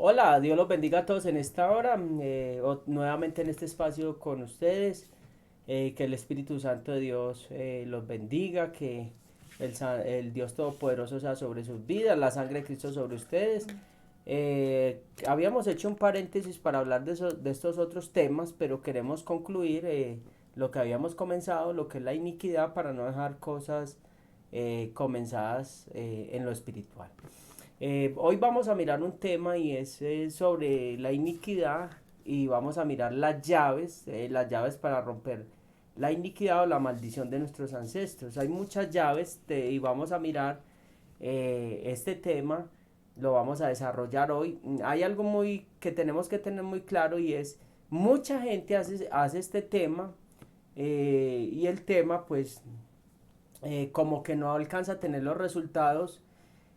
Hola, Dios los bendiga a todos en esta hora, nuevamente en este espacio con ustedes. Que el Espíritu Santo de Dios los bendiga, que el Dios Todopoderoso sea sobre sus vidas, la sangre de Cristo sobre ustedes. Habíamos hecho un paréntesis para hablar de estos otros temas, pero queremos concluir lo que habíamos comenzado, lo que es la iniquidad, para no dejar cosas comenzadas en lo espiritual. Hoy vamos a mirar un tema y es sobre la iniquidad, y vamos a mirar las llaves para romper la iniquidad o la maldición de nuestros ancestros. Hay muchas llaves y vamos a mirar este tema, lo vamos a desarrollar hoy. Hay algo muy que tenemos que tener muy claro, y es mucha gente hace este tema, y el tema pues como que no alcanza a tener los resultados.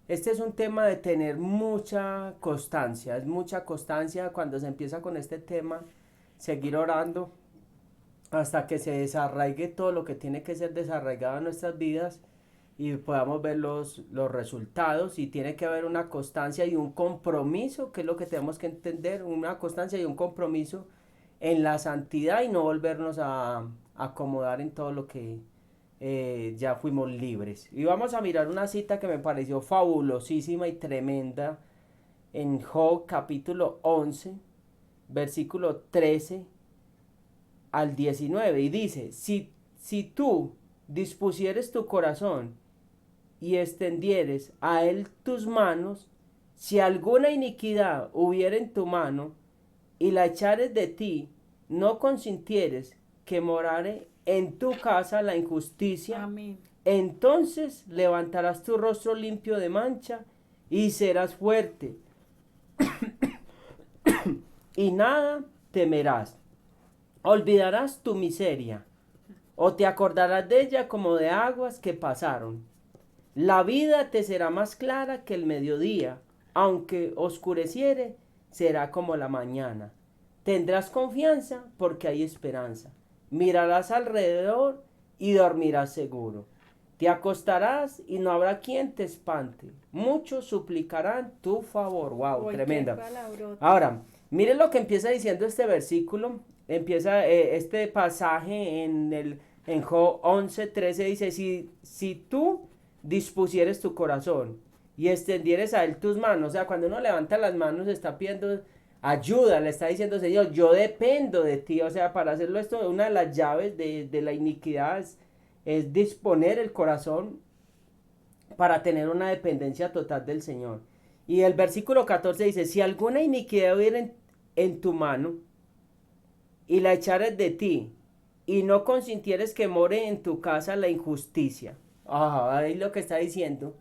Este es un tema de tener mucha constancia, es mucha constancia cuando se empieza con este tema, seguir orando hasta que se desarraigue todo lo que tiene que ser desarraigado en nuestras vidas y podamos ver los resultados. Y tiene que haber una constancia y un compromiso, que es lo que tenemos que entender, una constancia y un compromiso en la santidad, y no volvernos a acomodar en todo lo que ya fuimos libres. Y vamos a mirar una cita que me pareció fabulosísima y tremenda en Job capítulo 11, versículo 13 al 19, y dice: si tú dispusieres tu corazón y extendieres a él tus manos, si alguna iniquidad hubiera en tu mano, y la echares de ti, no consintieres que morare en tu casa la injusticia, Amén. entonces levantarás tu rostro limpio de mancha y serás fuerte, y nada temerás. Olvidarás tu miseria, o te acordarás de ella como de aguas que pasaron. La vida te será más clara que el mediodía, aunque oscureciere, será como la mañana. Tendrás confianza porque hay esperanza. Mirarás alrededor y dormirás seguro. Te acostarás y no habrá quien te espante. Muchos suplicarán tu favor. Wow, Hoy qué tremenda. palabrota. Ahora, miren lo que empieza diciendo este versículo. Empieza este pasaje en Job 11:13, dice: si tú dispusieres tu corazón y extendieres a él tus manos. O sea, cuando uno levanta las manos está pidiendo ayuda, le está diciendo: Señor, yo dependo de ti. O sea, para hacerlo esto, una de las llaves de la iniquidad es disponer el corazón para tener una dependencia total del Señor. Y el versículo 14 dice: si alguna iniquidad hubiera en tu mano, y la echares de ti, y no consintieres que more en tu casa la injusticia. Ajá, ahí lo que está diciendo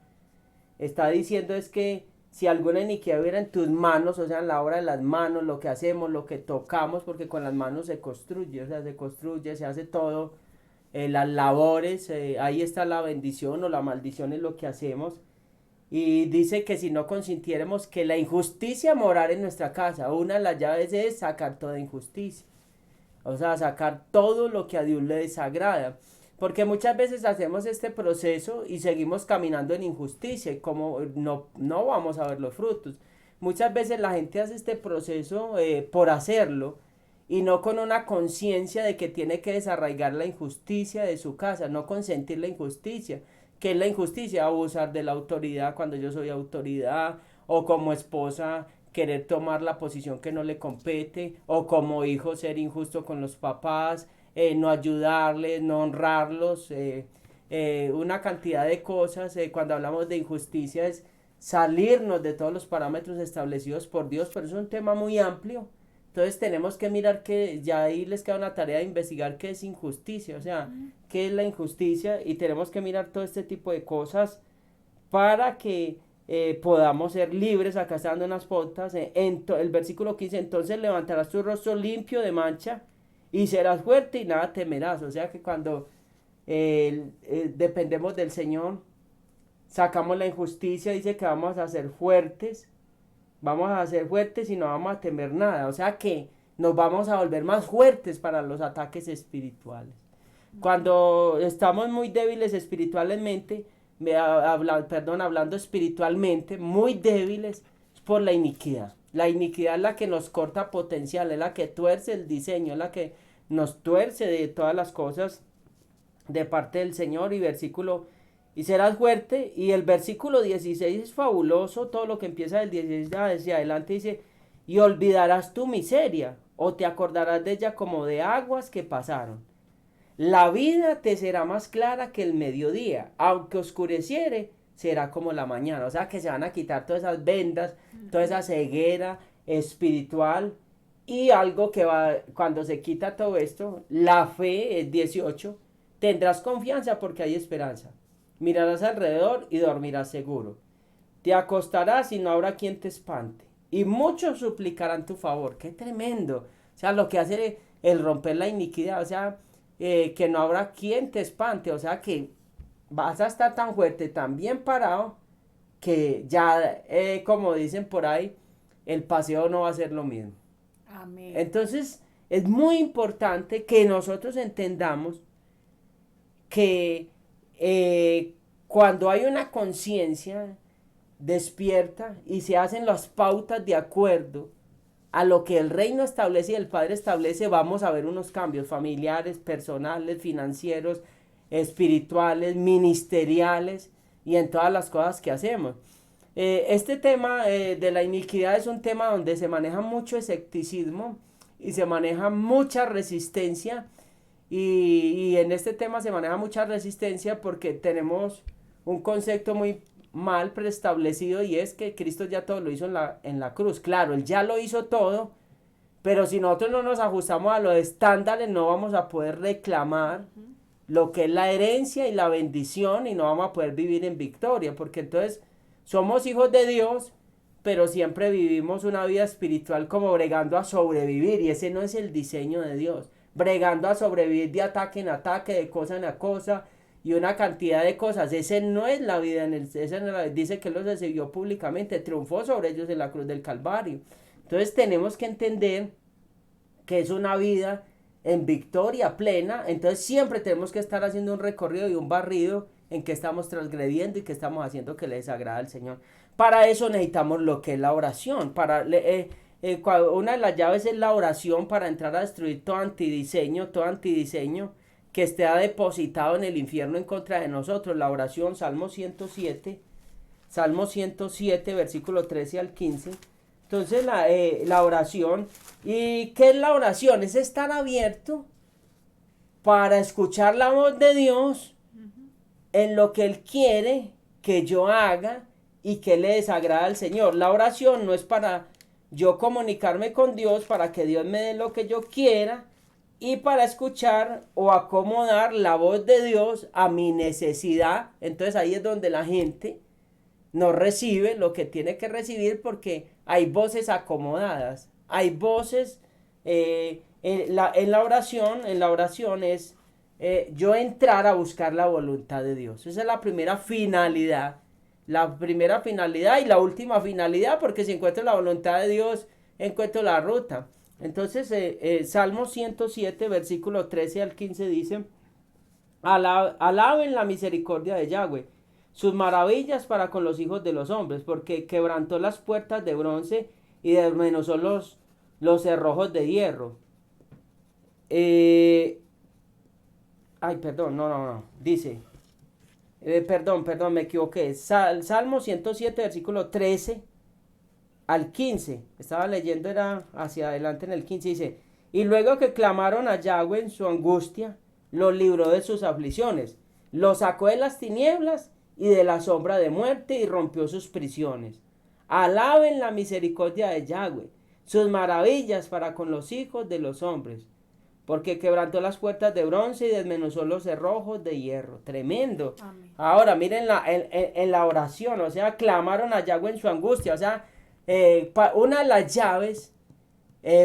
es que si alguna iniquidad hubiera en tus manos, o sea, en la obra de las manos, lo que hacemos, lo que tocamos, porque con las manos se construye, o sea, se construye, se hace todo, las labores, ahí está la bendición o la maldición en lo que hacemos. Y dice que si no consintiéramos que la injusticia morar en nuestra casa, una de las llaves es sacar toda injusticia. O sea, sacar todo lo que a Dios le desagrada. Porque muchas veces hacemos este proceso y seguimos caminando en injusticia, y como no vamos a ver los frutos. Muchas veces la gente hace este proceso por hacerlo, y no con una conciencia de que tiene que desarraigar la injusticia de su casa, no consentir la injusticia. ¿Qué es la injusticia? Abusar de la autoridad cuando yo soy autoridad, o como esposa querer tomar la posición que no le compete, o como hijo ser injusto con los papás, no ayudarles, no honrarlos, una cantidad de cosas. Cuando hablamos de injusticia es salirnos de todos los parámetros establecidos por Dios, pero es un tema muy amplio. Entonces tenemos que mirar, que ya ahí les queda una tarea de investigar qué es injusticia, o sea, qué es la injusticia, y tenemos que mirar todo este tipo de cosas para que podamos ser libres. Acá están dando unas pautas. El versículo 15: entonces levantarás tu rostro limpio de mancha y serás fuerte y nada temerás. O sea que cuando dependemos del Señor, sacamos la injusticia, dice que vamos a ser fuertes y no vamos a temer nada. O sea que nos vamos a volver más fuertes para los ataques espirituales. Cuando estamos muy débiles espiritualmente, hablando espiritualmente, muy débiles, es por la iniquidad. La iniquidad es la que nos corta potencial, es la que tuerce el diseño, es la que nos tuerce de todas las cosas de parte del Señor. Y serás fuerte. Y el versículo 16 es fabuloso, todo lo que empieza del 16 hacia adelante dice, y olvidarás tu miseria, o te acordarás de ella como de aguas que pasaron. La vida te será más clara que el mediodía, aunque oscureciere, será como la mañana. O sea que se van a quitar todas esas vendas, toda esa ceguera espiritual. Y algo que va, cuando se quita todo esto, la fe es 18, tendrás confianza porque hay esperanza. Mirarás alrededor y dormirás seguro. Te acostarás y no habrá quien te espante. Y muchos suplicarán tu favor. ¡Qué tremendo! O sea, lo que hace el romper la iniquidad. O sea, que no habrá quien te espante. O sea, que vas a estar tan fuerte, tan bien parado, que ya, como dicen por ahí, el paseo no va a ser lo mismo. Amén. Entonces, es muy importante que nosotros entendamos que cuando hay una conciencia despierta y se hacen las pautas de acuerdo a lo que el reino establece y el Padre establece, vamos a ver unos cambios familiares, personales, financieros, espirituales, ministeriales y en todas las cosas que hacemos. Este tema de la iniquidad es un tema donde se maneja mucho escepticismo y se maneja mucha resistencia y en este tema se maneja mucha resistencia porque tenemos un concepto muy mal preestablecido y es que Cristo ya todo lo hizo en la cruz. Claro, Él ya lo hizo todo, pero si nosotros no nos ajustamos a los estándares no vamos a poder reclamar lo que es la herencia y la bendición y no vamos a poder vivir en victoria, porque entonces somos hijos de Dios, pero siempre vivimos una vida espiritual como bregando a sobrevivir y ese no es el diseño de Dios. Bregando a sobrevivir de ataque en ataque, de cosa en cosa y una cantidad de cosas. Ese no es la vida en el, esa no es la, dice que los recibió públicamente, triunfó sobre ellos en la cruz del Calvario. Entonces tenemos que entender que es una vida en victoria plena, entonces siempre tenemos que estar haciendo un recorrido y un barrido en que estamos transgrediendo y que estamos haciendo que le desagrada al Señor. Para eso necesitamos lo que es la oración. Una de las llaves es la oración para entrar a destruir todo antidiseño que esté depositado en el infierno en contra de nosotros. La oración, Salmo 107, versículo 13 al 15. Entonces la oración, ¿y qué es la oración? Es estar abierto para escuchar la voz de Dios en lo que Él quiere que yo haga y que le desagrada al Señor. La oración no es para yo comunicarme con Dios, para que Dios me dé lo que yo quiera y para escuchar o acomodar la voz de Dios a mi necesidad. Entonces ahí es donde la gente no recibe lo que tiene que recibir porque hay voces acomodadas, hay voces en la oración es yo entrar a buscar la voluntad de Dios. Esa es la primera finalidad y la última finalidad, porque si encuentro la voluntad de Dios, encuentro la ruta. Entonces, Salmo 107, versículo 13 al 15 dice, alaben la misericordia de Yahweh, sus maravillas para con los hijos de los hombres, porque quebrantó las puertas de bronce y desmenuzó los cerrojos de hierro. Perdón, no. Dice, perdón, me equivoqué. Salmo 107, versículo 13 al 15. Estaba leyendo, era hacia adelante en el 15. Dice, y luego que clamaron a Yahweh en su angustia, los libró de sus aflicciones, los sacó de las tinieblas y de la sombra de muerte y rompió sus prisiones. Alaben la misericordia de Yahweh, sus maravillas para con los hijos de los hombres, porque quebrantó las puertas de bronce y desmenuzó los cerrojos de hierro. Tremendo. Amén. Ahora miren en la oración, o sea, clamaron a Yahweh en su angustia, o sea, una de las llaves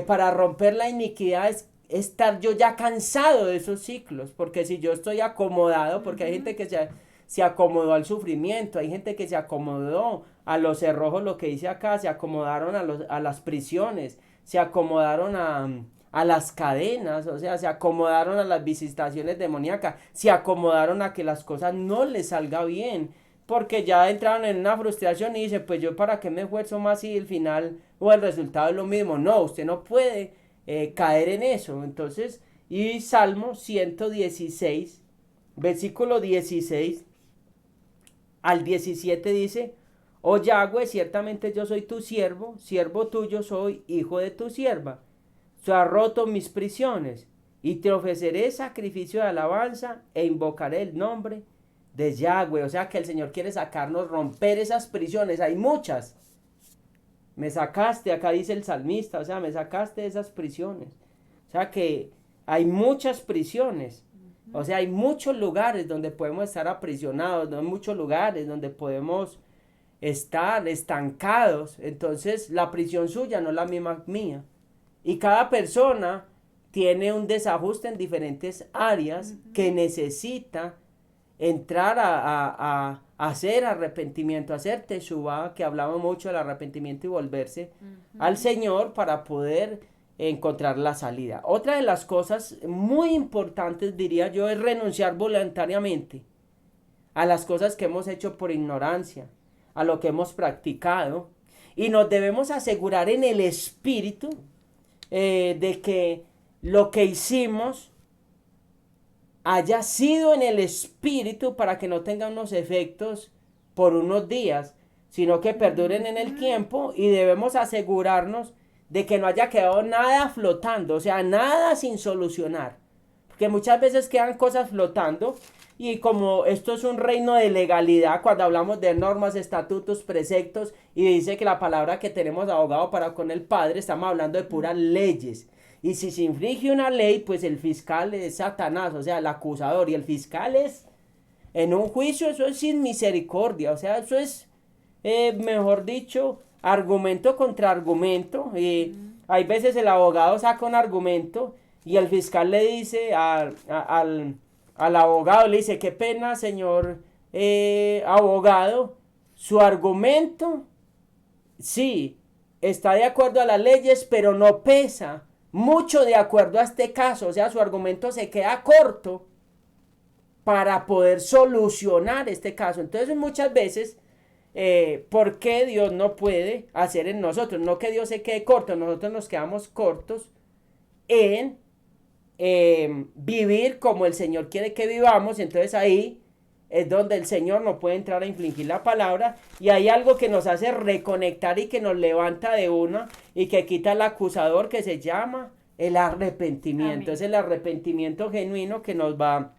para romper la iniquidad es estar yo ya cansado de esos ciclos, porque si yo estoy acomodado, porque hay gente que se acomodó al sufrimiento, hay gente que se acomodó a los cerrojos, lo que dice acá, se acomodaron a las prisiones, se acomodaron a las cadenas, o sea, se acomodaron a las visitaciones demoníacas, se acomodaron a que las cosas no les salga bien, porque ya entraron en una frustración y dicen, pues yo para qué me esfuerzo más si el final o el resultado es lo mismo. No, usted no puede caer en eso. Entonces, y Salmo 116, versículo 16 al 17 dice, oh Yahweh, ciertamente yo soy tu siervo, siervo tuyo soy, hijo de tu sierva. Tú has roto mis prisiones, y te ofreceré sacrificio de alabanza, e invocaré el nombre de Yahweh. O sea que el Señor quiere sacarnos, romper esas prisiones, hay muchas. Me sacaste, acá dice el salmista, o sea, me sacaste de esas prisiones. O sea que hay muchas prisiones. O sea, hay muchos lugares donde podemos estar aprisionados, hay muchos lugares donde podemos estar estancados. Entonces, la prisión suya no es la misma mía. Y cada persona tiene un desajuste en diferentes áreas que necesita entrar a hacer arrepentimiento, a hacer teshuvá, que hablamos mucho del arrepentimiento y volverse al Señor para poder encontrar la salida. Otra de las cosas muy importantes, diría yo, es renunciar voluntariamente a las cosas que hemos hecho por ignorancia, a lo que hemos practicado, y nos debemos asegurar en el espíritu de que lo que hicimos haya sido en el espíritu para que no tenga unos efectos por unos días, sino que perduren en el tiempo, y debemos asegurarnos de que no haya quedado nada flotando, o sea, nada sin solucionar, porque muchas veces quedan cosas flotando, y como esto es un reino de legalidad, cuando hablamos de normas, estatutos, preceptos, y dice que la palabra que tenemos abogado para con el Padre, estamos hablando de puras leyes. Y si se infringe una ley, pues el fiscal es Satanás, o sea, el acusador, y el fiscal es, en un juicio, eso es sin misericordia, o sea, eso es, mejor dicho, argumento contra argumento. Hay veces el abogado saca un argumento y el fiscal le dice al abogado, le dice, qué pena, señor abogado, su argumento, sí, está de acuerdo a las leyes, pero no pesa mucho de acuerdo a este caso, o sea, su argumento se queda corto para poder solucionar este caso. Entonces, muchas veces, ¿por qué Dios no puede hacer en nosotros? No que Dios se quede corto, nosotros nos quedamos cortos en vivir como el Señor quiere que vivamos. Entonces ahí es donde el Señor no puede entrar a infligir la palabra, y hay algo que nos hace reconectar y que nos levanta de una y que quita el acusador, que se llama el arrepentimiento. Amén. Es el arrepentimiento genuino que nos va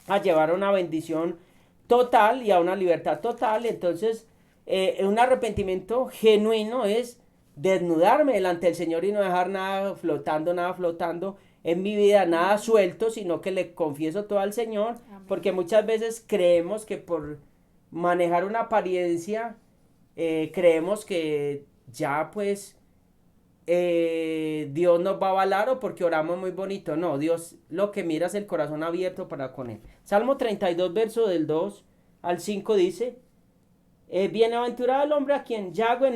a llevar a una bendición total y a una libertad total. Entonces, un arrepentimiento genuino es desnudarme delante del Señor y no dejar nada flotando en mi vida, nada suelto, sino que le confieso todo al Señor. Amén. Porque muchas veces creemos que por manejar una apariencia, creemos que ya pues Dios nos va a avalar, o porque oramos muy bonito. No, Dios lo que mira es el corazón abierto para con Él. Salmo 32, verso del 2 al 5 dice, bienaventurado el hombre a quien Yahweh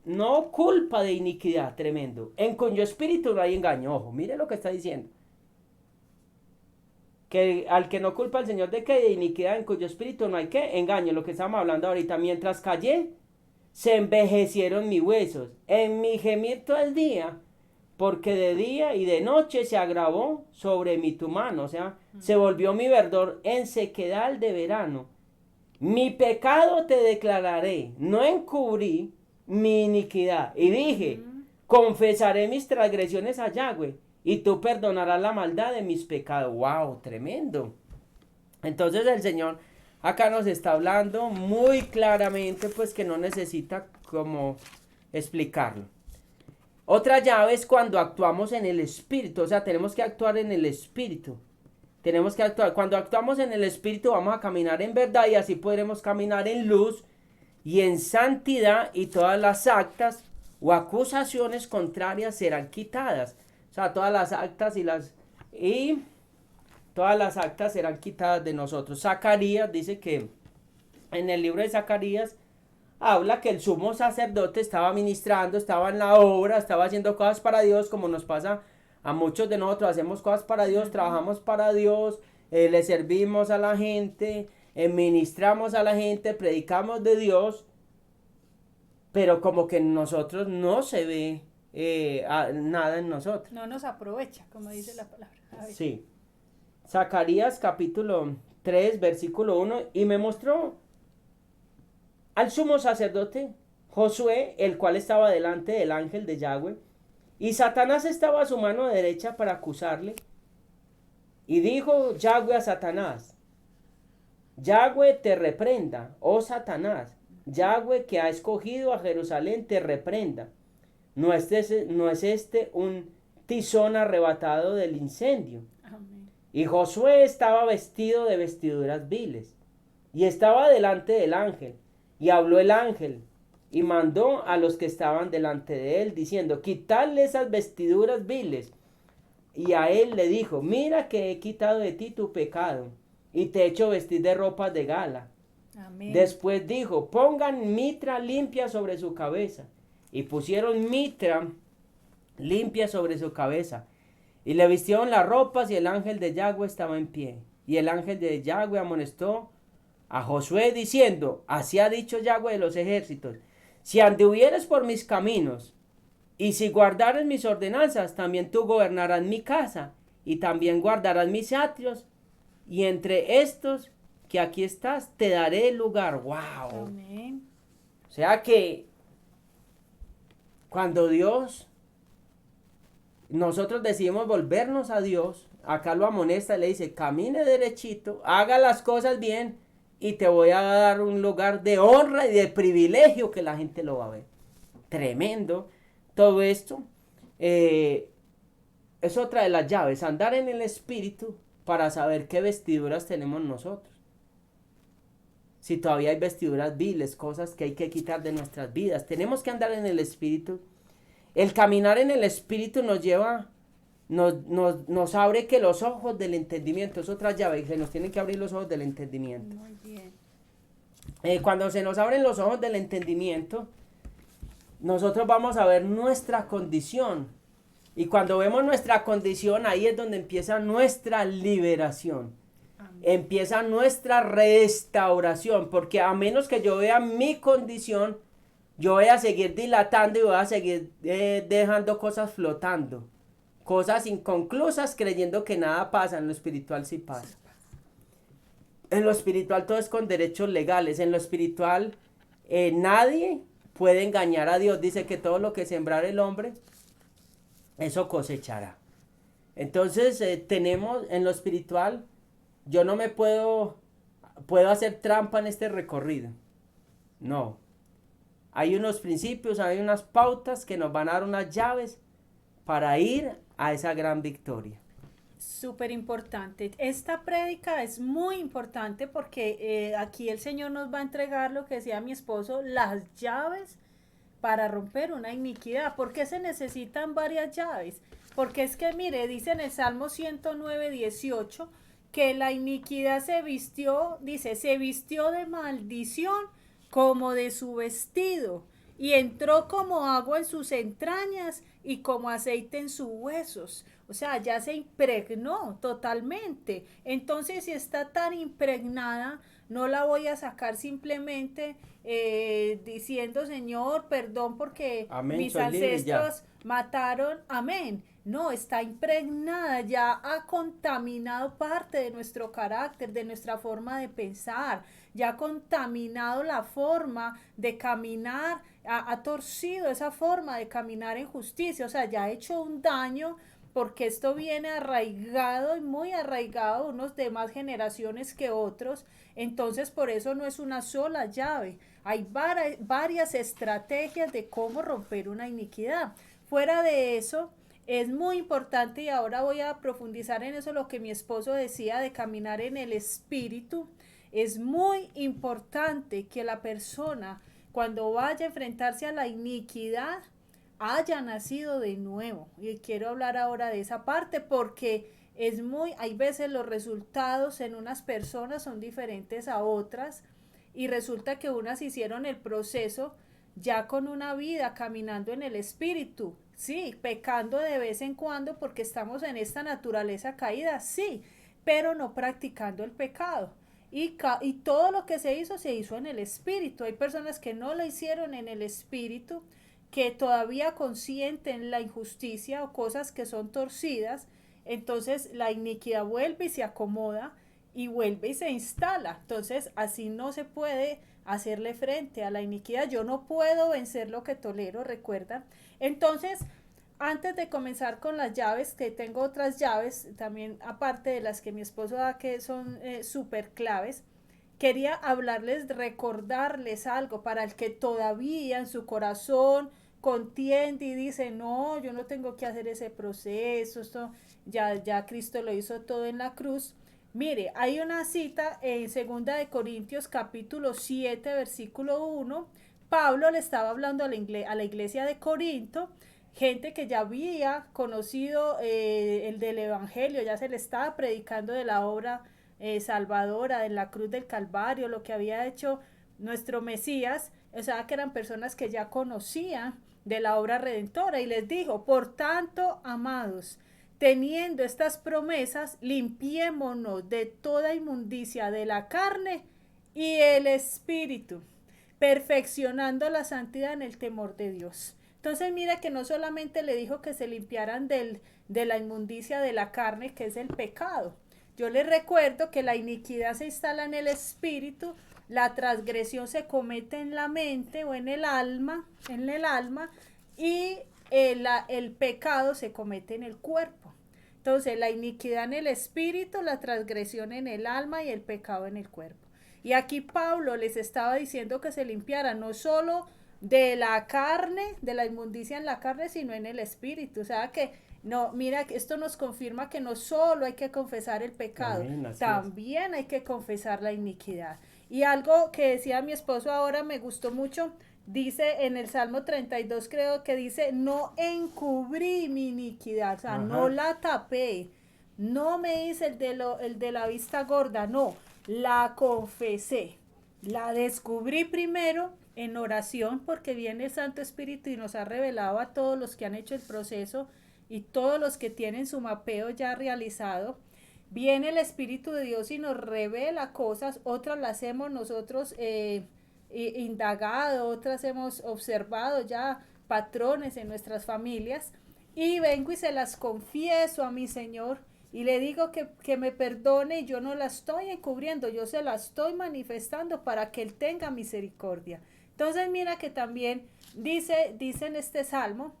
no culpa de iniquidad, tremendo, en cuyo espíritu no hay engaño. Ojo, mire lo que está diciendo. Que al que no culpa al Señor de que de iniquidad, en cuyo espíritu no hay que engaño, lo que estamos hablando ahorita. Mientras callé, se envejecieron mis huesos, en mi gemir todo el día, porque de día y de noche se agravó sobre mí tu mano, o sea, se volvió mi verdor en sequedal de verano. Mi pecado te declararé, no encubrí mi iniquidad. Y dije, confesaré mis transgresiones a Yahweh, y tú perdonarás la maldad de mis pecados. ¡Wow! Tremendo. Entonces el Señor acá nos está hablando muy claramente, pues que no necesita como explicarlo. Otra llave es cuando actuamos en el Espíritu, o sea, tenemos que actuar en el Espíritu. Tenemos que actuar. Cuando actuamos en el Espíritu vamos a caminar en verdad, y así podremos caminar en luz y en santidad, y todas las actas o acusaciones contrarias serán quitadas. O sea, todas las actas todas las actas serán quitadas de nosotros. Zacarías dice que en el libro de Zacarías habla que el sumo sacerdote estaba ministrando, estaba en la obra, estaba haciendo cosas para Dios, como nos pasa a muchos de nosotros. Hacemos cosas para Dios, trabajamos para Dios, le servimos a la gente, ministramos a la gente, predicamos de Dios, pero como que en nosotros no se ve nada en nosotros. No nos aprovecha, como dice la palabra. A ver. Sí. Zacarías capítulo 3, versículo 1, y me mostró al sumo sacerdote Josué, el cual estaba delante del ángel de Yahweh, y Satanás estaba a su mano derecha para acusarle. Y dijo Yahweh a Satanás: Yahweh te reprenda, oh Satanás. Yahweh, que ha escogido a Jerusalén, te reprenda. No es este un tizón arrebatado del incendio? Amén. Y Josué estaba vestido de vestiduras viles, y estaba delante del ángel. Y habló el ángel, y mandó a los que estaban delante de él, diciendo: quitadle esas vestiduras viles. Y a él le dijo: mira que he quitado de ti tu pecado, y te he hecho vestir de ropas de gala. Amén. Después dijo: pongan mitra limpia sobre su cabeza. Y pusieron mitra limpia sobre su cabeza. Y le vistieron las ropas, y el ángel de Yahweh estaba en pie. Y el ángel de Yahweh amonestó a Josué diciendo: así ha dicho Yahweh de los ejércitos: si anduvieres por mis caminos, y si guardares mis ordenanzas, también tú gobernarás mi casa, y también guardarás mis atrios, y entre estos que aquí estás, te daré lugar. ¡Wow! Amén. O sea que cuando nosotros decidimos volvernos a Dios, acá lo amonesta, le dice: camine derechito, haga las cosas bien, y te voy a dar un lugar de honra y de privilegio que la gente lo va a ver. Tremendo. Todo esto es otra de las llaves, andar en el Espíritu para saber qué vestiduras tenemos nosotros. Si todavía hay vestiduras viles, cosas que hay que quitar de nuestras vidas, tenemos que andar en el Espíritu. El caminar en el Espíritu nos lleva, nos abre que los ojos del entendimiento, es otra llave, se nos tienen que abrir los ojos del entendimiento. Muy bien. Cuando se nos abren los ojos del entendimiento, nosotros vamos a ver nuestra condición. Y cuando vemos nuestra condición, ahí es donde empieza nuestra liberación. Amén. Empieza nuestra restauración. Porque a menos que yo vea mi condición, yo voy a seguir dilatando y voy a seguir dejando cosas flotando. Cosas inconclusas, creyendo que nada pasa. En lo espiritual sí pasa. En lo espiritual todo es con derechos legales. En lo espiritual nadie puede engañar a Dios. Dice que todo lo que sembrar el hombre, eso cosechará. Entonces tenemos en lo espiritual, yo no me puedo hacer trampa en este recorrido. No. Hay unos principios, hay unas pautas que nos van a dar unas llaves para ir a esa gran victoria. Súper importante. Esta prédica es muy importante porque aquí el Señor nos va a entregar lo que decía mi esposo, las llaves para romper una iniquidad. ¿Por qué se necesitan varias llaves? Porque es que, mire, dice en el Salmo 109:18 que la iniquidad se vistió, dice, se vistió de maldición como de su vestido, y entró como agua en sus entrañas y como aceite en sus huesos. O sea, ya se impregnó totalmente. Entonces, si está tan impregnada, no la voy a sacar simplemente diciendo: Señor, perdón porque Amén, mis soy libre ya. ancestros mataron. Amén. No, está impregnada, ya ha contaminado parte de nuestro carácter, de nuestra forma de pensar, ya ha contaminado la forma de caminar, ha torcido esa forma de caminar en justicia, o sea, ya ha hecho un daño, porque esto viene arraigado y muy arraigado, unos de más generaciones que otros. Entonces por eso no es una sola llave, hay varias estrategias de cómo romper una iniquidad. Fuera de eso, es muy importante, y ahora voy a profundizar en eso, lo que mi esposo decía de caminar en el espíritu. Es muy importante que la persona, cuando vaya a enfrentarse a la iniquidad, haya nacido de nuevo. Y quiero hablar ahora de esa parte porque hay veces los resultados en unas personas son diferentes a otras, y resulta que unas hicieron el proceso ya con una vida caminando en el espíritu, sí, pecando de vez en cuando porque estamos en esta naturaleza caída, sí, pero no practicando el pecado. y todo lo que se hizo en el espíritu. Hay personas que no lo hicieron en el espíritu, que todavía consienten la injusticia o cosas que son torcidas, entonces la iniquidad vuelve y se acomoda y vuelve y se instala. Entonces así no se puede hacerle frente a la iniquidad. Yo no puedo vencer lo que tolero, recuerda. Entonces, antes de comenzar con las llaves, que tengo otras llaves también, aparte de las que mi esposo da, que son súper claves, quería hablarles, recordarles algo para el que todavía en su corazón contiende y dice, no, yo no tengo que hacer ese proceso, esto ya Cristo lo hizo todo en la cruz. Mire, hay una cita en 2 Corintios capítulo 7, versículo 1. Pablo le estaba hablando a la iglesia de Corinto, gente que ya había conocido el del Evangelio, ya se le estaba predicando de la obra salvadora en la cruz del Calvario, lo que había hecho nuestro Mesías, o sea que eran personas que ya conocían de la obra redentora, y les dijo, por tanto, amados, teniendo estas promesas, limpiémonos de toda inmundicia de la carne y el espíritu, perfeccionando la santidad en el temor de Dios. Entonces mira que no solamente le dijo que se limpiaran de la inmundicia de la carne, que es el pecado. Yo les recuerdo que la iniquidad se instala en el espíritu, la transgresión se comete en la mente o en el alma, y el pecado se comete en el cuerpo. Entonces la iniquidad en el espíritu, la transgresión en el alma y el pecado en el cuerpo. Y aquí Pablo les estaba diciendo que se limpiara no solo de la carne, de la inmundicia en la carne, sino en el espíritu. O sea que no, mira, esto nos confirma que no solo hay que confesar el pecado, Amén, así es. también hay que confesar la iniquidad. Y algo que decía mi esposo ahora me gustó mucho, dice en el Salmo 32, creo que dice, no encubrí mi iniquidad, o sea, no Ajá. la tapé, no me hice el de la vista gorda, no, la confesé, la descubrí primero en oración, porque viene el Santo Espíritu y nos ha revelado a todos los que han hecho el proceso y todos los que tienen su mapeo ya realizado. Viene el Espíritu de Dios y nos revela cosas, otras las hemos nosotros indagado, otras hemos observado ya patrones en nuestras familias, y vengo y se las confieso a mi Señor y le digo que me perdone, y yo no la estoy encubriendo, yo se la estoy manifestando para que Él tenga misericordia. Entonces mira que también dice en este salmo,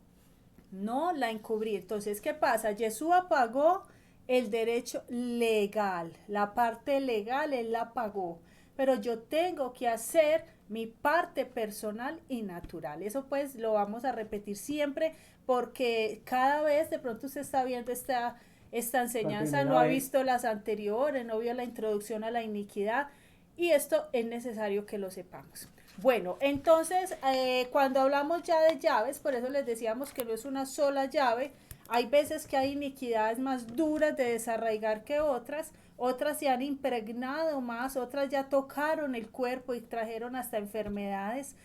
no la encubrí. Entonces, ¿qué pasa? Yeshua pagó el derecho legal, la parte legal Él la pagó, pero yo tengo que hacer mi parte personal y natural. Eso pues lo vamos a repetir siempre, porque cada vez de pronto usted está viendo esta enseñanza, no ha visto las anteriores, no vio la introducción a la iniquidad, y esto es necesario que lo sepamos. Bueno, entonces cuando hablamos ya de llaves, por eso les decíamos que no es una sola llave. Hay veces que hay iniquidades más duras de desarraigar que otras se han impregnado más, otras ya tocaron el cuerpo y trajeron hasta enfermedades,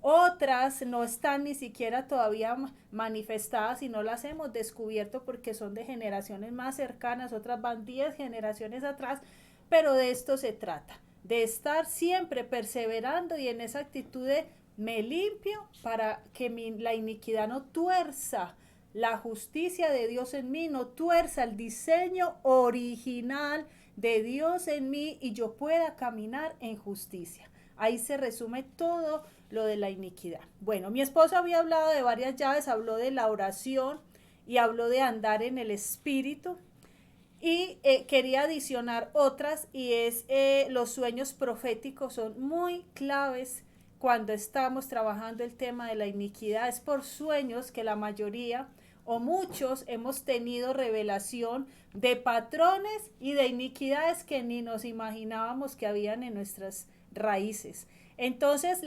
otras no están ni siquiera todavía manifestadas y no las hemos descubierto porque son de generaciones más cercanas, otras van 10 generaciones atrás, pero de esto se trata, de estar siempre perseverando y en esa actitud de me limpio para que la iniquidad no tuerza la justicia de Dios en mí, no tuerza el diseño original de Dios en mí y yo pueda caminar en justicia. Ahí se resume todo lo de la iniquidad. Bueno, mi esposo había hablado de varias llaves, habló de la oración y habló de andar en el espíritu. Y quería adicionar otras, y es los sueños proféticos son muy claves cuando estamos trabajando el tema de la iniquidad. Es por sueños que la mayoría o muchos hemos tenido revelación de patrones y de iniquidades que ni nos imaginábamos que habían en nuestras raíces. Entonces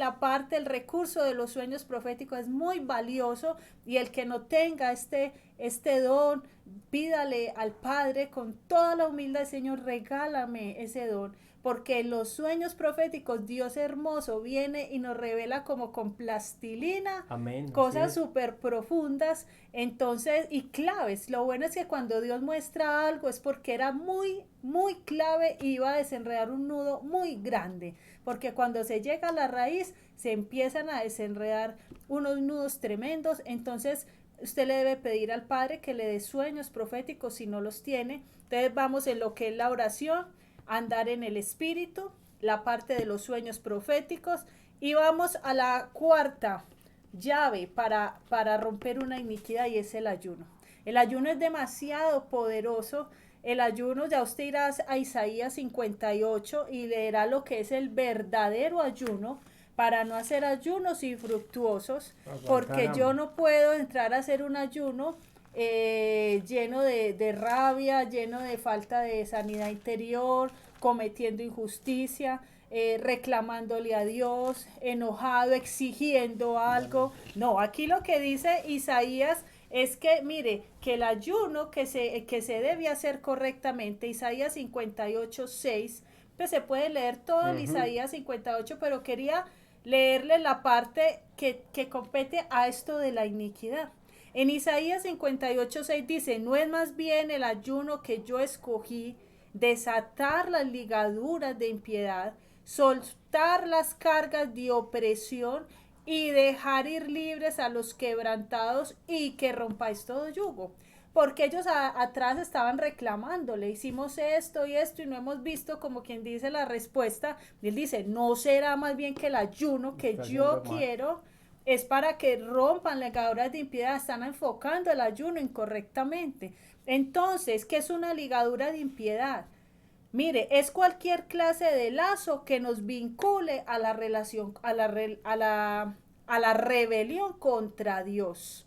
el recurso de los sueños proféticos es muy valioso, y el que no tenga este don, pídale al Padre con toda la humildad, Señor, regálame ese don, porque en los sueños proféticos Dios hermoso viene y nos revela como con plastilina. Amén. Cosas súper profundas, entonces, y claves. Lo bueno es que cuando Dios muestra algo es porque era muy, muy clave y iba a desenredar un nudo muy grande, porque cuando se llega a la raíz se empiezan a desenredar unos nudos tremendos. Entonces usted le debe pedir al Padre que le dé sueños proféticos si no los tiene. Entonces vamos en lo que es la oración, andar en el Espíritu, la parte de los sueños proféticos, y vamos a la cuarta llave para romper una iniquidad, y es el ayuno. El ayuno es demasiado poderoso. El ayuno, ya usted irá a Isaías 58 y leerá lo que es el verdadero ayuno, para no hacer ayunos infructuosos, porque yo no puedo entrar a hacer un ayuno lleno de rabia, lleno de falta de sanidad interior, cometiendo injusticia, reclamándole a Dios, enojado, exigiendo algo. No, aquí lo que dice Isaías es que, mire, que el ayuno que se debe hacer correctamente, Isaías 58, 6, pues se puede leer todo el Isaías 58, pero quería leerle la parte que compete a esto de la iniquidad. En Isaías 58, 6 dice, no es más bien el ayuno que yo escogí, desatar las ligaduras de impiedad, soltar las cargas de opresión y dejar ir libres a los quebrantados, y que rompáis todo yugo. Porque ellos atrás estaban reclamando, le hicimos esto y esto y no hemos visto, como quien dice, la respuesta. Y él dice, no será más bien que el ayuno que yo quiero es para que rompan ligaduras de impiedad. Están enfocando el ayuno incorrectamente. Entonces, ¿qué es una ligadura de impiedad? Mire, es cualquier clase de lazo que nos vincule a la relación, a la rebelión contra Dios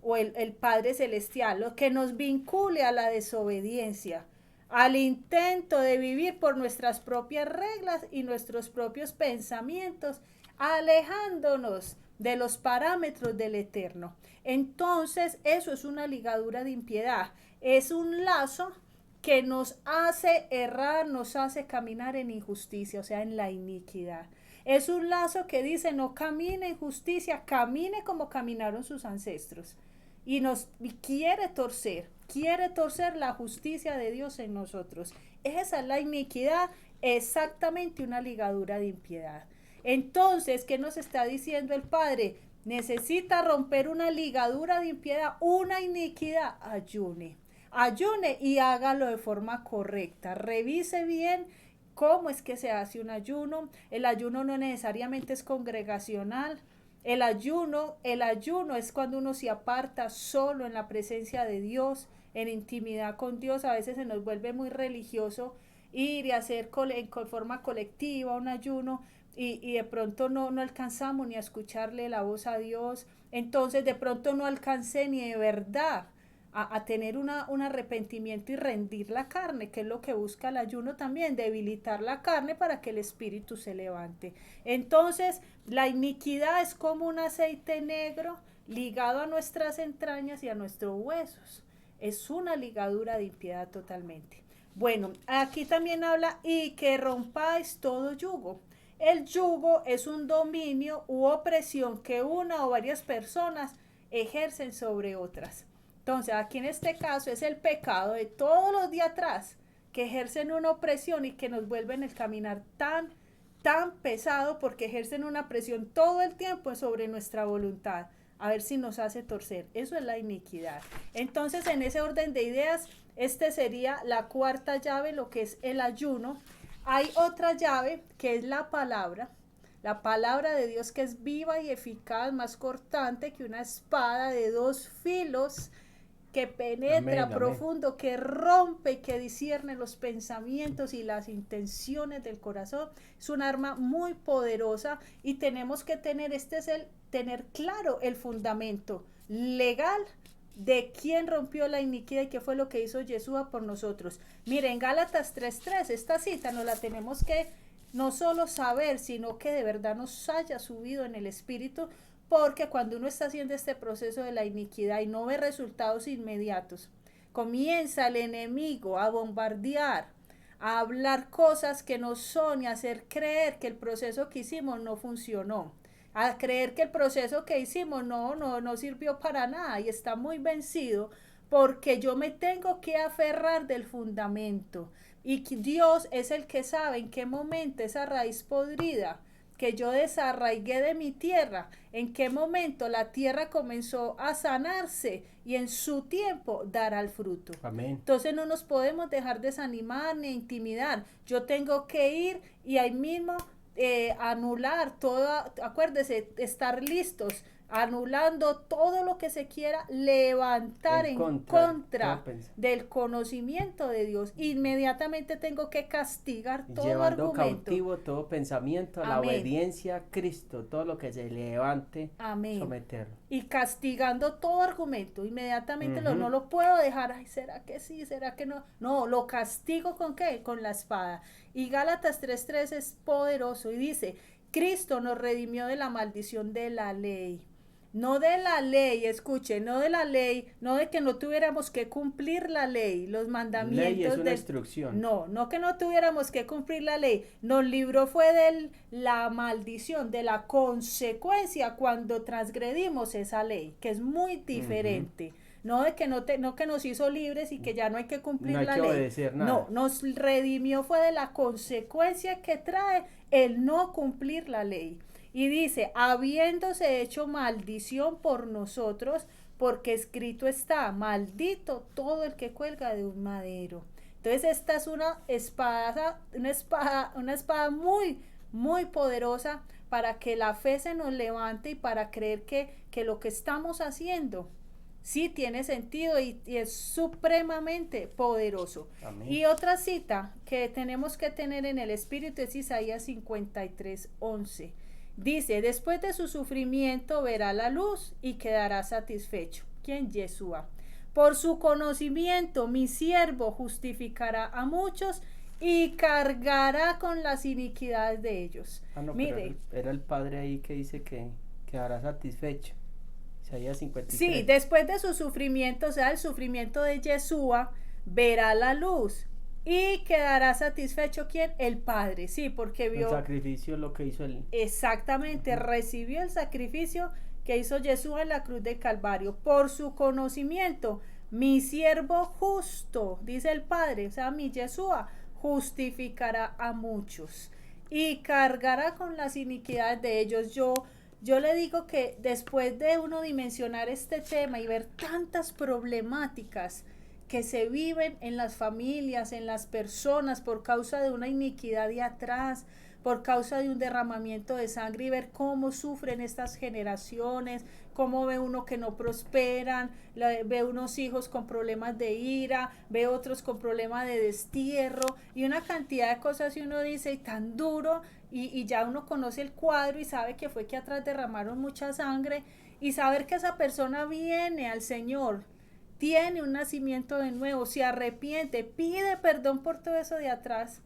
o el Padre Celestial, lo que nos vincule a la desobediencia, al intento de vivir por nuestras propias reglas y nuestros propios pensamientos, alejándonos de los parámetros del Eterno. Entonces, eso es una ligadura de impiedad, es un lazo que nos hace errar, nos hace caminar en injusticia, o sea, en la iniquidad. Es un lazo que dice, no camine en justicia, camine como caminaron sus ancestros. Y quiere torcer la justicia de Dios en nosotros. Esa es la iniquidad, exactamente una ligadura de impiedad. Entonces, ¿qué nos está diciendo el Padre? Necesita romper una ligadura de impiedad, una iniquidad, ayune y hágalo de forma correcta. Revise bien cómo es que se hace un ayuno. El ayuno no necesariamente es congregacional. El ayuno es cuando uno se aparta solo en la presencia de Dios, en intimidad con Dios. A veces se nos vuelve muy religioso ir y hacer en forma colectiva un ayuno, y de pronto no alcanzamos ni a escucharle la voz a Dios. Entonces de pronto no alcancé ni de verdad a tener un arrepentimiento y rendir la carne, que es lo que busca el ayuno también, debilitar la carne para que el espíritu se levante. Entonces, la iniquidad es como un aceite negro ligado a nuestras entrañas y a nuestros huesos. Es una ligadura de impiedad totalmente. Bueno, aquí también habla, y que rompáis todo yugo. El yugo es un dominio u opresión que una o varias personas ejercen sobre otras. Entonces, aquí en este caso es el pecado de todos los de atrás que ejercen una opresión y que nos vuelven el caminar tan pesado, porque ejercen una presión todo el tiempo sobre nuestra voluntad, a ver si nos hace torcer. Eso es la iniquidad. Entonces, en ese orden de ideas, este sería la cuarta llave, lo que es el ayuno. Hay otra llave que es la palabra de Dios, que es viva y eficaz, más cortante que una espada de dos filos, que penetra profundo, que rompe y que discierne los pensamientos y las intenciones del corazón. Es un arma muy poderosa, y tenemos que tener, tener claro el fundamento legal de quién rompió la iniquidad y qué fue lo que hizo Yeshua por nosotros. Miren, Gálatas 3:3, esta cita nos la tenemos que no solo saber, sino que de verdad nos haya subido en el espíritu, porque cuando uno está haciendo este proceso de la iniquidad y no ve resultados inmediatos, comienza el enemigo a bombardear, a hablar cosas que no son y a hacer creer que el proceso que hicimos no funcionó, a creer que el proceso que hicimos no sirvió para nada y está muy vencido porque yo me tengo que aferrar del fundamento y Dios es el que sabe en qué momento esa raíz podrida que yo desarraigué de mi tierra, en qué momento la tierra comenzó a sanarse y en su tiempo dará el fruto. Amén. Entonces no nos podemos dejar desanimar ni intimidar. Yo tengo que ir y ahí mismo anular todo, acuérdese, estar listos, anulando todo lo que se quiera levantar en contra del conocimiento de Dios. Inmediatamente tengo que castigar todo llevando argumento. cautivo todo pensamiento a la obediencia a Cristo, todo lo que se levante, someterlo. Y castigando todo argumento, inmediatamente no lo puedo dejar, ay, ¿será que sí? ¿Será que no? No, lo castigo ¿con qué? Con la espada. Y Gálatas 3:3 es poderoso y dice, Cristo nos redimió de la maldición de la ley. No de la ley, escuche, no de la ley, no de que no tuviéramos que cumplir la ley, los mandamientos. Ley es una instrucción. No que no tuviéramos que cumplir la ley. Nos libró fue de la maldición, de la consecuencia cuando transgredimos esa ley, que es muy diferente. No de que no que nos hizo libres y que ya no hay que cumplir la ley. Obedecer nada. No, nos redimió fue de la consecuencia que trae el no cumplir la ley. Y dice, habiéndose hecho maldición por nosotros, porque escrito está, maldito todo el que cuelga de un madero. Entonces esta es una espada muy, muy poderosa para que la fe se nos levante y para creer que lo que estamos haciendo sí tiene sentido y es supremamente poderoso. Amén. Y otra cita que tenemos que tener en el espíritu es Isaías 53:11. Dice, después de su sufrimiento verá la luz y quedará satisfecho. ¿Quién? Yeshua. Por su conocimiento mi siervo justificará a muchos y cargará con las iniquidades de ellos. Mire, era el Padre ahí que dice que quedará satisfecho. Isaías 53. Sí, después de su sufrimiento, o sea, el sufrimiento de Yeshua, verá la luz. Y quedará satisfecho ¿quién? El Padre, sí, porque vio el sacrificio, lo que hizo él. Exactamente, recibió el sacrificio que hizo Jesús en la cruz del Calvario. Por su conocimiento, mi siervo justo, dice el Padre, o sea, mi Yeshua, justificará a muchos y cargará con las iniquidades de ellos. Yo le digo que después de uno dimensionar este tema y ver tantas problemáticas que se viven en las familias, en las personas por causa de una iniquidad de atrás, por causa de un derramamiento de sangre y ver cómo sufren estas generaciones, cómo ve uno que no prosperan, ve unos hijos con problemas de ira, ve otros con problemas de destierro y una cantidad de cosas y uno dice, y tan duro, y ya uno conoce el cuadro y sabe que fue que atrás derramaron mucha sangre y saber que esa persona viene al Señor, tiene un nacimiento de nuevo, se arrepiente, pide perdón por todo eso de atrás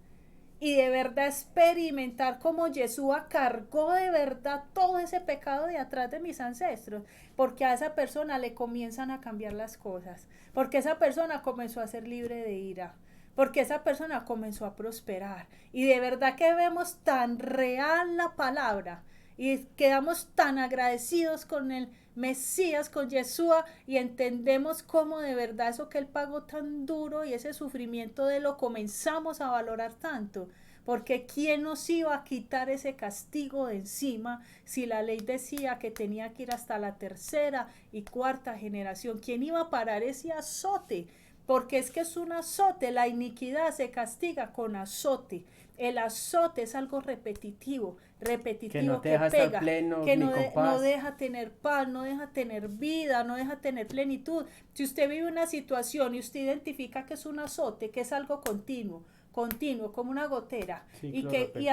y de verdad experimentar como Yeshua cargó de verdad todo ese pecado de atrás de mis ancestros, porque a esa persona le comienzan a cambiar las cosas, porque esa persona comenzó a ser libre de ira, porque esa persona comenzó a prosperar y de verdad que vemos tan real la palabra y quedamos tan agradecidos con el Mesías, con Yeshua, y entendemos cómo de verdad eso que él pagó tan duro y ese sufrimiento de lo comenzamos a valorar tanto, porque ¿quién nos iba a quitar ese castigo de encima si la ley decía que tenía que ir hasta la tercera y cuarta generación? ¿Quién iba a parar ese azote? Porque es que es un azote, la iniquidad se castiga con azote. El azote es algo repetitivo, que no te deja pega, estar pleno, que ni no, con paz. No deja tener paz, no deja tener vida, no deja tener plenitud. Si usted vive una situación y usted identifica que es un azote, que es algo continuo, como una gotera, y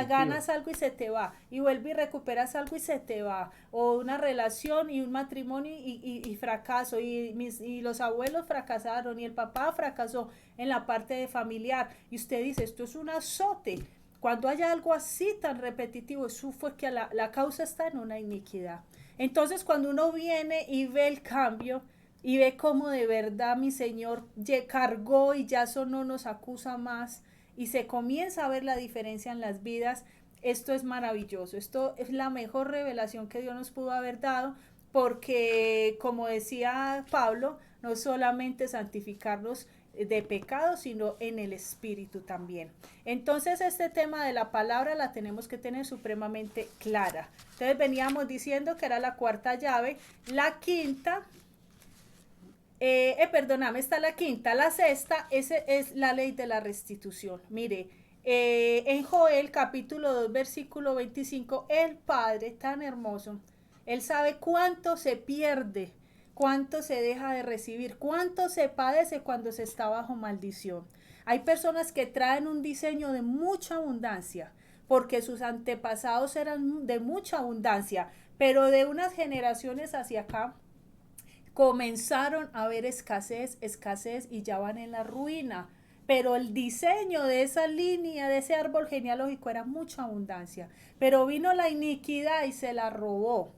ganas algo y se te va, y vuelve y recuperas algo y se te va, o una relación y un matrimonio y fracaso, y los abuelos fracasaron, y el papá fracasó en la parte de familiar, y usted dice, esto es un azote. Cuando haya algo así tan repetitivo, eso fue que la causa está en una iniquidad. Entonces, cuando uno viene y ve el cambio, y ve cómo de verdad mi Señor cargó y ya eso no nos acusa más, y se comienza a ver la diferencia en las vidas. Esto es maravilloso, esto es la mejor revelación que Dios nos pudo haber dado, porque como decía Pablo, no solamente santificarnos de pecado, sino en el espíritu también. Entonces este tema de la palabra la tenemos que tener supremamente clara. Entonces veníamos diciendo que era la cuarta llave. La quinta, perdóname, está la quinta. La sexta es la ley de la restitución. Mire, en Joel capítulo 2 versículo 25, el Padre tan hermoso, Él sabe cuánto se pierde, cuánto se deja de recibir, cuánto se padece cuando se está bajo maldición. Hay personas que traen un diseño de mucha abundancia, porque sus antepasados eran de mucha abundancia, pero de unas generaciones hacia acá comenzaron a ver escasez, escasez y ya van en la ruina. Pero el diseño de esa línea, de ese árbol genealógico era mucha abundancia. Pero vino la iniquidad y se la robó.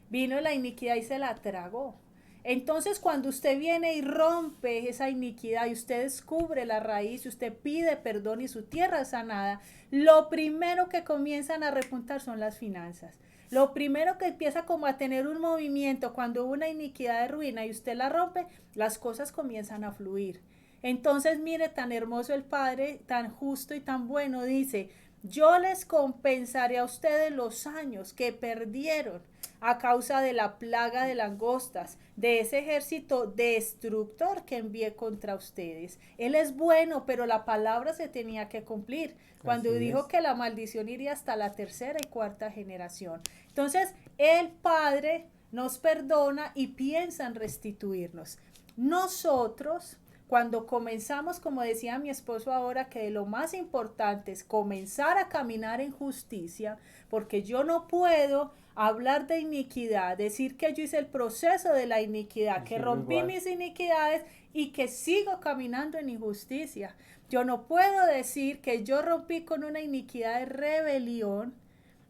Vino la iniquidad y se la tragó. Entonces cuando usted viene y rompe esa iniquidad y usted descubre la raíz, y usted pide perdón y su tierra es sanada, lo primero que comienzan a repuntar son las finanzas. Lo primero que empieza como a tener un movimiento cuando hubo una iniquidad de ruina y usted la rompe, las cosas comienzan a fluir. Entonces mire, tan hermoso el Padre, tan justo y tan bueno, dice, yo les compensaré a ustedes los años que perdieron a causa de la plaga de langostas, de ese ejército destructor que envié contra ustedes. Él es bueno, pero la palabra se tenía que cumplir cuando Así dijo es. que la maldición iría hasta la tercera y cuarta generación. Entonces, el Padre nos perdona y piensa en restituirnos. Nosotros, cuando comenzamos, como decía mi esposo ahora, que lo más importante es comenzar a caminar en justicia, porque yo no puedo hablar de iniquidad, decir que yo hice el proceso de la iniquidad, Y que sigo rompí igual. mis iniquidades y que sigo caminando en injusticia. Yo no puedo decir que yo rompí con una iniquidad de rebelión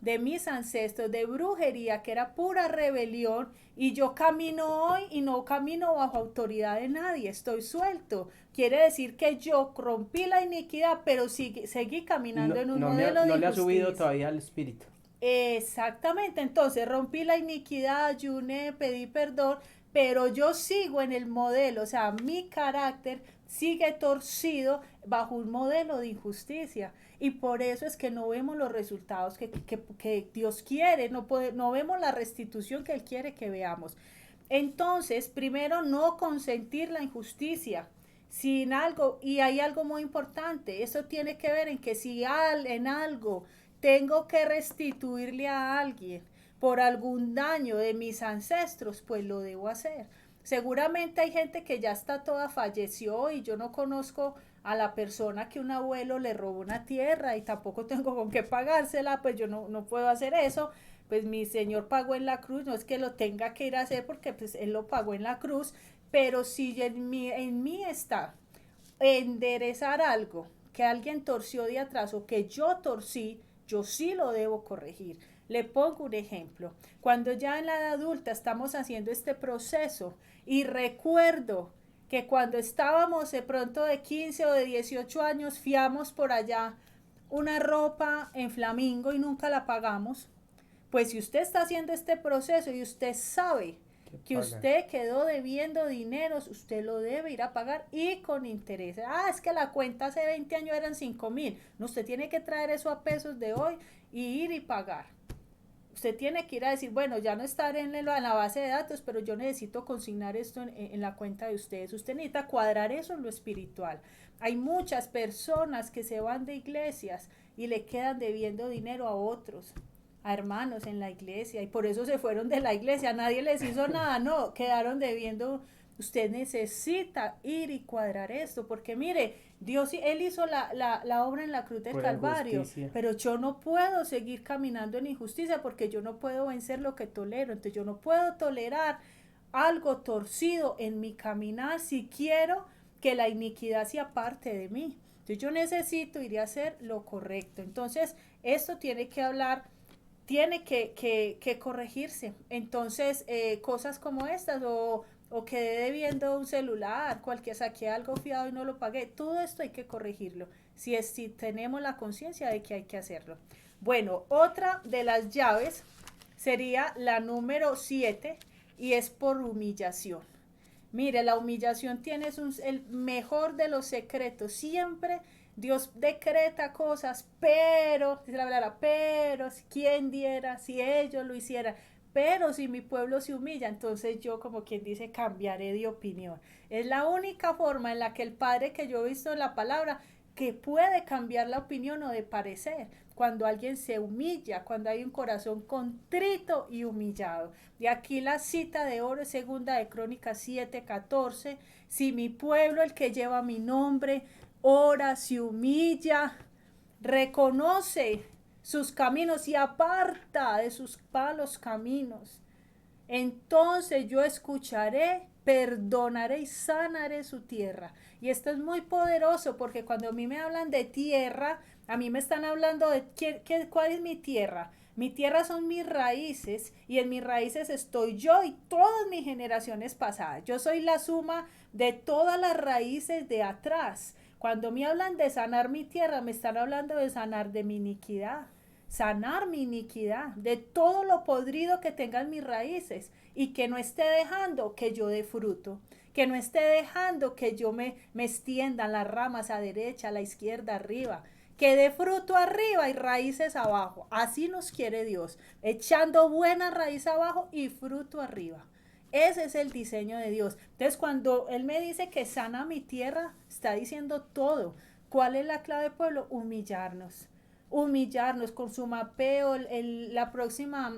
de mis ancestros, de brujería, que era pura rebelión, y yo camino hoy y no camino bajo autoridad de nadie, estoy suelto. Quiere decir que yo rompí la iniquidad, pero seguí caminando en un modelo de No le ha subido injusticia. todavía al espíritu. Exactamente, entonces rompí la iniquidad, ayuné, pedí perdón, pero yo sigo en el modelo, o sea, mi carácter sigue torcido bajo un modelo de injusticia. Y por eso es que no vemos los resultados que Dios quiere, no vemos la restitución que Él quiere que veamos. Entonces, primero, no consentir la injusticia sin algo, y hay algo muy importante, eso tiene que ver en que si en algo tengo que restituirle a alguien por algún daño de mis ancestros, pues lo debo hacer. Seguramente hay gente que ya está toda falleció y yo no conozco a la persona que un abuelo le robó una tierra y tampoco tengo con qué pagársela, pues yo no puedo hacer eso. Pues mi Señor pagó en la cruz, no es que lo tenga que ir a hacer porque pues Él lo pagó en la cruz, pero si en mí está enderezar algo que alguien torció de atrás o que yo torcí, yo sí lo debo corregir. Le pongo un ejemplo. Cuando ya en la edad adulta estamos haciendo este proceso y recuerdo que cuando estábamos de pronto de 15 o de 18 años fiamos por allá una ropa en Flamingo y nunca la pagamos, pues si usted está haciendo este proceso y usted sabe que Pagar. usted quedó debiendo dineros, usted lo debe ir a pagar y con interés. Ah, es que la cuenta hace 20 años eran 5,000. No, usted tiene que traer eso a pesos de hoy y ir y pagar. Usted tiene que ir a decir, bueno, ya no estar en la base de datos, pero yo necesito consignar esto en la cuenta de ustedes. Usted necesita cuadrar eso en lo espiritual. Hay muchas personas que se van de iglesias y le quedan debiendo dinero a otros, a hermanos en la iglesia, y por eso se fueron de la iglesia, nadie les hizo nada, no, quedaron debiendo. Usted necesita ir y cuadrar esto, porque mire, Dios, Él hizo la obra en la cruz del Pura Calvario, injusticia. pero yo no puedo seguir caminando en injusticia porque yo no puedo vencer lo que tolero, entonces yo no puedo tolerar algo torcido en mi caminar si quiero que la iniquidad sea parte de mí. Entonces yo necesito ir a hacer lo correcto. Entonces esto tiene que hablar tiene que corregirse. Entonces, cosas como estas o quedé debiendo un celular, cualquier saqué algo fiado y no lo pagué, todo esto hay que corregirlo, si tenemos la conciencia de que hay que hacerlo. Bueno, otra de las llaves sería la número 7 y es por humillación. Mire, la humillación tiene el mejor de los secretos. Siempre Dios decreta cosas, pero, dice la palabra, pero, ¿quién diera si ellos lo hicieran? Pero si mi pueblo se humilla, entonces yo, como quien dice, cambiaré de opinión. Es la única forma en la que el Padre que yo he visto en la palabra que puede cambiar la opinión o de parecer. Cuando alguien se humilla, cuando hay un corazón contrito y humillado. De aquí la cita de oro es segunda de Crónicas 7:14. Si mi pueblo, el que lleva mi nombre, ora, se humilla, reconoce sus caminos y aparta de sus malos caminos, entonces yo escucharé, perdonaré y sanaré su tierra. Y esto es muy poderoso porque cuando a mí me hablan de tierra, a mí me están hablando de cuál es mi tierra. Mi tierra son mis raíces y en mis raíces estoy yo y todas mis generaciones pasadas. Yo soy la suma de todas las raíces de atrás. Cuando me hablan de sanar mi tierra, me están hablando de sanar de mi iniquidad, sanar mi iniquidad, de todo lo podrido que tengan mis raíces y que no esté dejando que yo dé fruto, que no esté dejando que yo me extiendan las ramas a derecha, a la izquierda, arriba, que dé fruto arriba y raíces abajo. Así nos quiere Dios, echando buena raíz abajo y fruto arriba. Ese es el diseño de Dios. Entonces, cuando Él me dice que sana mi tierra, está diciendo todo. ¿Cuál es la clave, pueblo? Humillarnos. Humillarnos con su mapeo. La próxima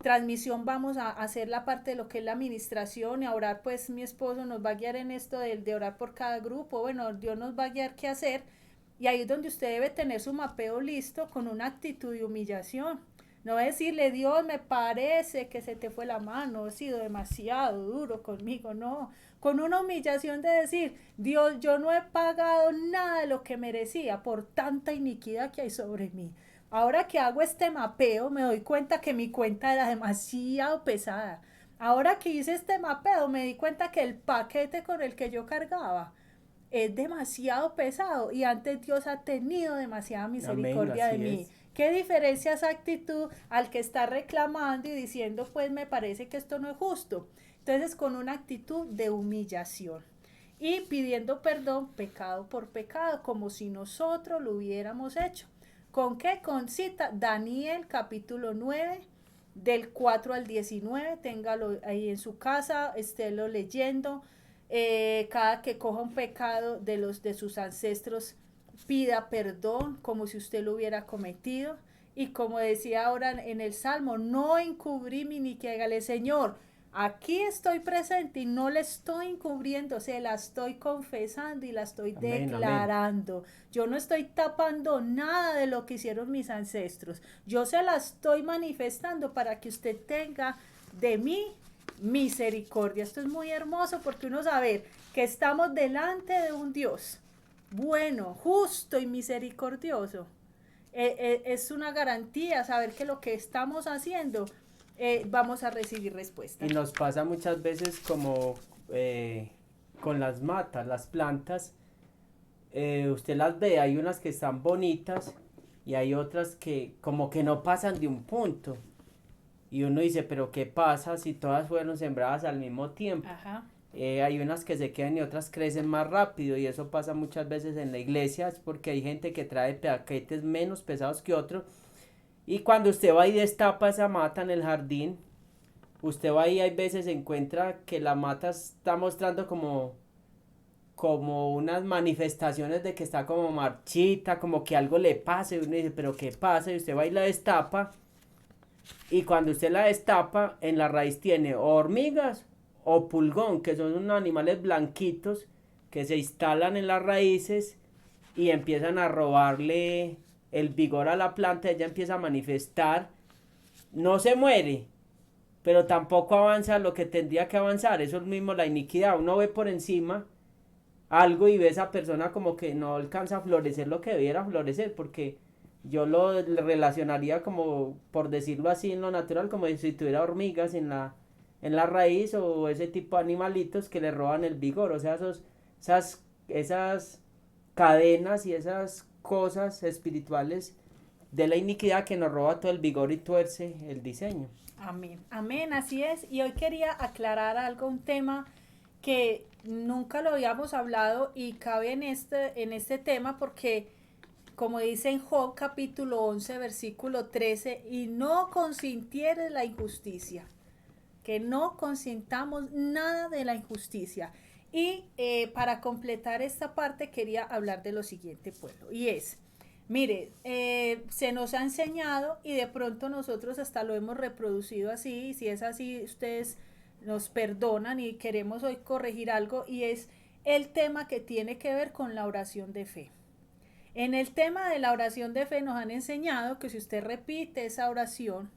transmisión vamos a hacer la parte de lo que es la administración y a orar, pues mi esposo nos va a guiar en esto de orar por cada grupo. Bueno, Dios nos va a guiar qué hacer. Y ahí es donde usted debe tener su mapeo listo con una actitud de humillación. No decirle, Dios, me parece que se te fue la mano, has sido demasiado duro conmigo, no. Con una humillación de decir, Dios, yo no he pagado nada de lo que merecía por tanta iniquidad que hay sobre mí. Ahora que hago este mapeo, me doy cuenta que mi cuenta era demasiado pesada. Ahora que hice este mapeo, me di cuenta que el paquete con el que yo cargaba es demasiado pesado y antes Dios ha tenido demasiada Amén, misericordia de así mí. es. ¿Qué diferencia esa actitud al que está reclamando y diciendo, pues me parece que esto no es justo? Entonces, con una actitud de humillación y pidiendo perdón pecado por pecado, como si nosotros lo hubiéramos hecho. ¿Con qué? Con cita Daniel capítulo 9 del 4 al 19, téngalo ahí en su casa, estélo leyendo. Cada que coja un pecado de sus ancestros, pida perdón como si usted lo hubiera cometido. Y como decía ahora en el Salmo, no encubrí mi iniquidad. Dígale, Señor, aquí estoy presente y no le estoy encubriendo, se la estoy confesando y la estoy Amén, amén. declarando. Yo no estoy tapando nada de lo que hicieron mis ancestros. Yo se la estoy manifestando para que usted tenga de mí misericordia. Esto es muy hermoso porque uno sabe que estamos delante de un Dios bueno, justo y misericordioso. Es una garantía saber que lo que estamos haciendo vamos a recibir respuesta. Y nos pasa muchas veces como con las matas, las plantas, usted las ve, hay unas que están bonitas y hay otras que como que no pasan de un punto. Y uno dice, pero ¿qué pasa si todas fueron sembradas al mismo tiempo? Ajá. Hay unas que se quedan y otras crecen más rápido y eso pasa muchas veces en la iglesia, es porque hay gente que trae paquetes menos pesados que otros y cuando usted va y destapa esa mata en el jardín, usted va y hay veces encuentra que la mata está mostrando como unas manifestaciones de que está como marchita, como que algo le pasa y uno dice, pero ¿qué pasa? Y usted va y la destapa y cuando usted la destapa en la raíz tiene o hormigas o pulgón, que son unos animales blanquitos que se instalan en las raíces y empiezan a robarle el vigor a la planta, ella empieza a manifestar, no se muere, pero tampoco avanza lo que tendría que avanzar, eso es mismo la iniquidad, uno ve por encima algo y ve a esa persona como que no alcanza a florecer lo que debiera florecer, porque yo lo relacionaría como, por decirlo así, en lo natural, como si tuviera hormigas en la raíz o ese tipo de animalitos que le roban el vigor, o sea, esas cadenas y esas cosas espirituales de la iniquidad que nos roba todo el vigor y tuerce el diseño. Amén, amén, así es. Y hoy quería aclarar algo, un tema que nunca lo habíamos hablado y cabe en este tema porque, como dice en Job capítulo 11, versículo 13, y no consintieres la injusticia, que no consintamos nada de la injusticia. Y para completar esta parte quería hablar de lo siguiente, pueblo, y es, mire, se nos ha enseñado y de pronto nosotros hasta lo hemos reproducido así, y si es así, ustedes nos perdonan y queremos hoy corregir algo, y es el tema que tiene que ver con la oración de fe. En el tema de la oración de fe nos han enseñado que si usted repite esa oración,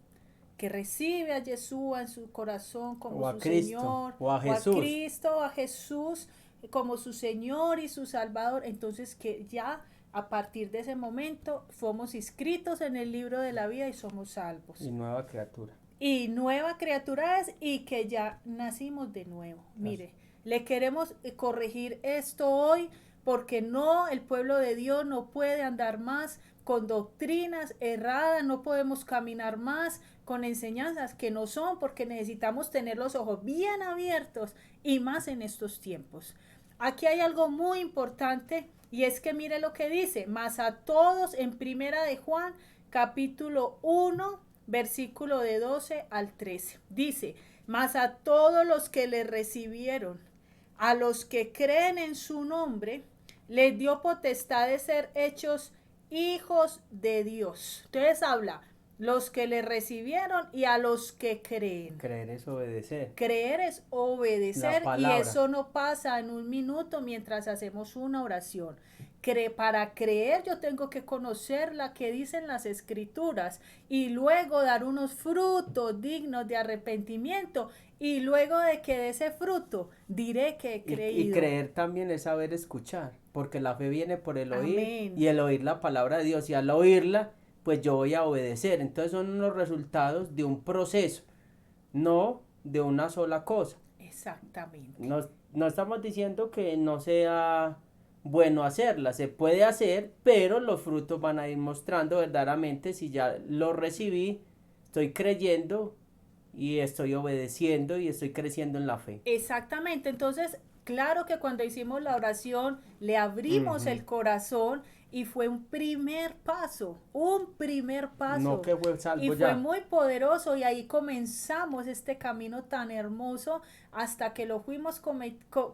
que recibe a Yeshua en su corazón como O a su Cristo, Señor, o a o a Jesús. Cristo, o a Jesús como su Señor y su Salvador, entonces que ya a partir de ese momento fuimos inscritos en el libro de la vida y somos salvos. Y nueva criatura. Y nueva criatura es y que ya nacimos de nuevo. Mire, le queremos corregir esto hoy porque no, el pueblo de Dios no puede andar más con doctrinas erradas, no podemos caminar más con enseñanzas que no son, porque necesitamos tener los ojos bien abiertos y más en estos tiempos. Aquí hay algo muy importante y es que mire lo que dice, más a todos en primera de Juan capítulo 1 versículo de 12 al 13. Dice, mas a todos los que le recibieron, a los que creen en su nombre, les dio potestad de ser hechos hijos de Dios. Entonces habla, los que le recibieron y a los que creen. Creer es obedecer. Creer es obedecer y eso no pasa en un minuto mientras hacemos una oración. Para creer yo tengo que conocer la que dicen las escrituras y luego dar unos frutos dignos de arrepentimiento y luego de que de ese fruto diré que he creído. Y creer también es saber escuchar, porque la fe viene por el oír. Amén. Y el oír la palabra de Dios y al oírla pues yo voy a obedecer. Entonces son unos resultados de un proceso, no de una sola cosa. Exactamente. No estamos diciendo que no sea bueno hacerla, se puede hacer, pero los frutos van a ir mostrando verdaderamente si ya lo recibí, estoy creyendo y estoy obedeciendo y estoy creciendo en la fe. Exactamente, entonces claro que cuando hicimos la oración le abrimos el corazón y fue un primer paso. No que fue salvo Y fue ya. muy poderoso y ahí comenzamos este camino tan hermoso hasta que lo fuimos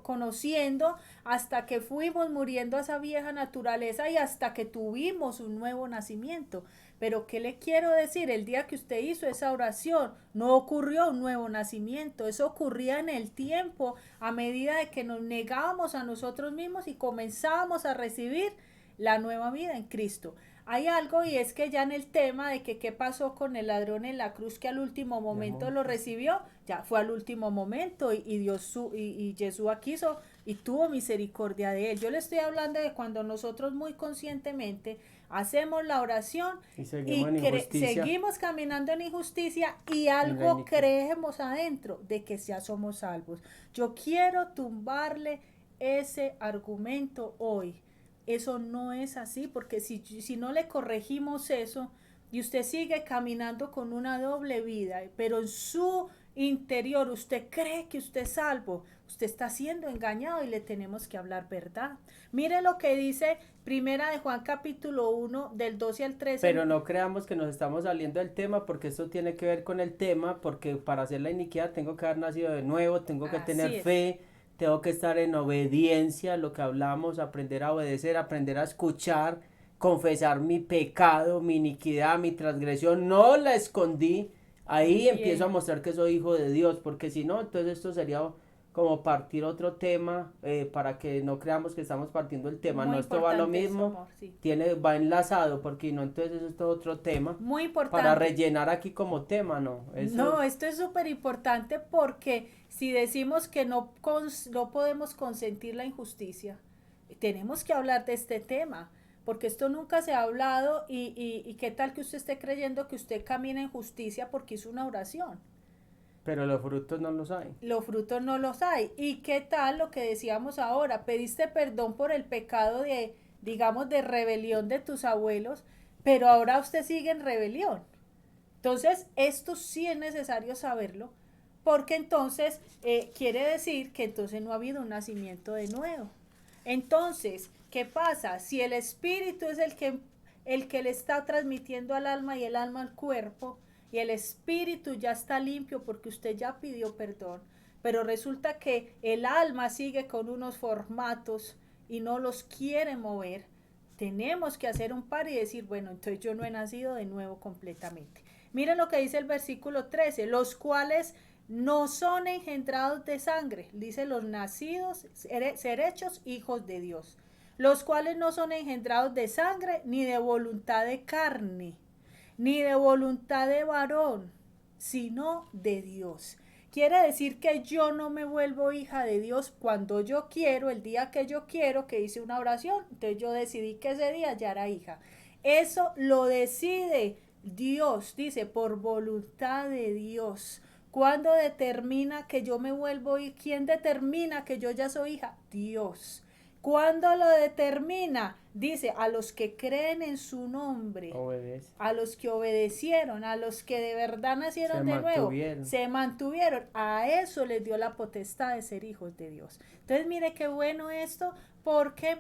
conociendo, hasta que fuimos muriendo a esa vieja naturaleza y hasta que tuvimos un nuevo nacimiento. Pero ¿qué le quiero decir? El día que usted hizo esa oración no ocurrió un nuevo nacimiento, eso ocurría en el tiempo a medida de que nos negábamos a nosotros mismos y comenzábamos a recibir la nueva vida en Cristo. Hay algo y es que ya en el tema de que qué pasó con el ladrón en la cruz que al último momento lo recibió, ya fue al último momento y Dios y Jesús quiso y tuvo misericordia de él. Yo le estoy hablando de cuando nosotros muy conscientemente hacemos la oración y seguimos caminando en injusticia y algo creemos adentro de que ya somos salvos. Yo quiero tumbarle ese argumento hoy. Eso no es así, porque si no le corregimos eso y usted sigue caminando con una doble vida, pero en su interior usted cree que usted es salvo, usted está siendo engañado y le tenemos que hablar verdad. Mire lo que dice Primera de Juan capítulo 1 del 12 al 13. Pero no creamos que nos estamos saliendo del tema, porque esto tiene que ver con el tema, porque para hacer la iniquidad tengo que haber nacido de nuevo, tengo que tener fe, tengo que estar en obediencia, lo que hablamos, aprender a obedecer, aprender a escuchar, confesar mi pecado, mi iniquidad, mi transgresión, no la escondí, ahí empiezo a mostrar que soy hijo de Dios, porque si no, entonces esto sería como partir otro tema, para que no creamos que estamos partiendo el tema. Muy no, esto va lo mismo, eso, amor, va enlazado, porque no, entonces eso es todo otro tema. Muy importante. Para rellenar aquí como tema, ¿no? Eso... No, esto es súper importante porque si decimos que no podemos consentir la injusticia, tenemos que hablar de este tema. porque esto nunca se ha hablado y qué tal que usted esté creyendo que usted camina en justicia porque hizo una oración. Pero los frutos no los hay. Los frutos no los hay. ¿Y qué tal lo que decíamos ahora? Pediste perdón por el pecado de, digamos, de rebelión de tus abuelos, pero ahora usted sigue en rebelión. Entonces, esto sí es necesario saberlo, porque entonces quiere decir que entonces no ha habido un nacimiento de nuevo. Entonces, ¿qué pasa? Si el espíritu es el que le está transmitiendo al alma y el alma al cuerpo, y el espíritu ya está limpio porque usted ya pidió perdón, pero resulta que el alma sigue con unos formatos y no los quiere mover, tenemos que hacer un par y decir, bueno, entonces yo no he nacido de nuevo completamente. Miren lo que dice el versículo 13, los cuales no son engendrados de sangre, dice los nacidos, ser hechos hijos de Dios, los cuales no son engendrados de sangre, ni de voluntad de carne, ni de voluntad de varón, sino de Dios. Quiere decir que yo no me vuelvo hija de Dios cuando yo quiero, el día que yo quiero, que hice una oración, entonces yo decidí que ese día ya era hija. Eso lo decide Dios, dice, por voluntad de Dios. ¿Cuándo determina que yo me vuelvo hija? ¿Quién determina que yo ya soy hija? Dios. ¿Cuándo lo determina? Dice, a los que creen en su nombre, Obedece. a los que obedecieron, a los que de verdad nacieron de nuevo, se mantuvieron, a eso les dio la potestad de ser hijos de Dios. Entonces, mire qué bueno esto, porque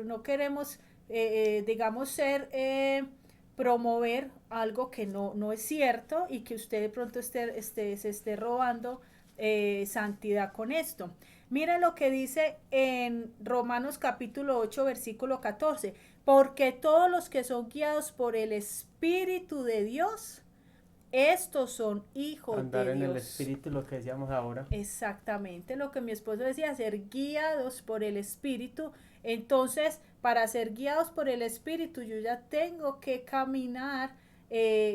no queremos, digamos, promover algo que no es cierto y que usted de pronto se esté robando santidad con esto. Mire lo que dice en Romanos capítulo 8, versículo 14. Porque todos los que son guiados por el Espíritu de Dios, estos son hijos Andar de en Dios. el Espíritu, lo que decíamos ahora. Exactamente, lo que mi esposo decía, ser guiados por el Espíritu. Entonces, para ser guiados por el Espíritu, yo ya tengo que caminar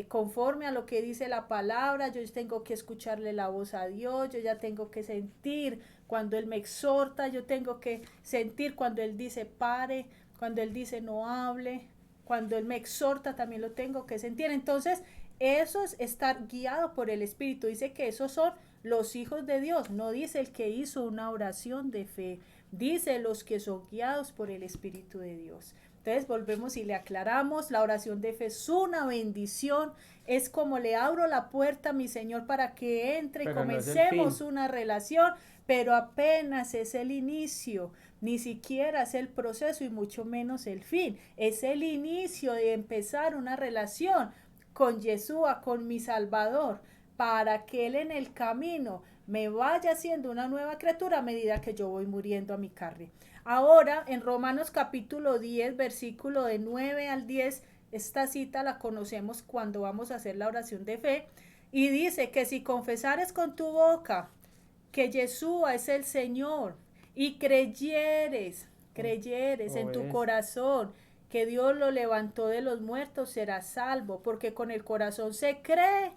conforme a lo que dice la palabra, yo tengo que escucharle la voz a Dios, yo ya tengo que sentir cuando Él me exhorta, yo tengo que sentir cuando Él dice pare, cuando Él dice no hable, cuando Él me exhorta también lo tengo que sentir. Entonces, eso es estar guiado por el Espíritu. Dice que esos son los hijos de Dios, no dice el que hizo una oración de fe, dice los que son guiados por el Espíritu de Dios. Entonces volvemos y le aclaramos, la oración de fe es una bendición, es como le abro la puerta a mi Señor para que entre y comencemos una relación, pero apenas es el inicio, ni siquiera es el proceso y mucho menos el fin, es el inicio de empezar una relación con Yeshua, con mi Salvador, para que Él en el camino me vaya haciendo una nueva criatura a medida que yo voy muriendo a mi carne. Ahora, en Romanos capítulo 10, versículo de 9 al 10, esta cita la conocemos cuando vamos a hacer la oración de fe, y dice que si confesares con tu boca que Yeshua es el Señor, y creyeres en tu corazón que Dios lo levantó de los muertos, serás salvo, porque con el corazón se cree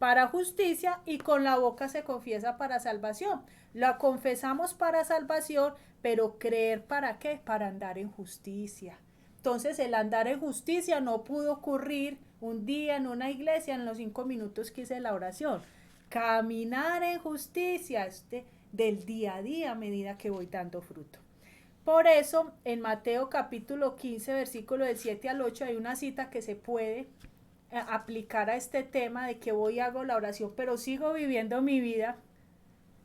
para justicia y con la boca se confiesa para salvación. La confesamos para salvación, pero creer para qué? Para andar en justicia. Entonces el andar en justicia no pudo ocurrir un día en una iglesia en los 5 minutos que hice la oración. Caminar en justicia del día a día a medida que voy dando fruto. Por eso, en Mateo capítulo 15, versículo del 7 al 8, hay una cita que se puede aplicar a este tema de que voy y hago la oración, pero sigo viviendo mi vida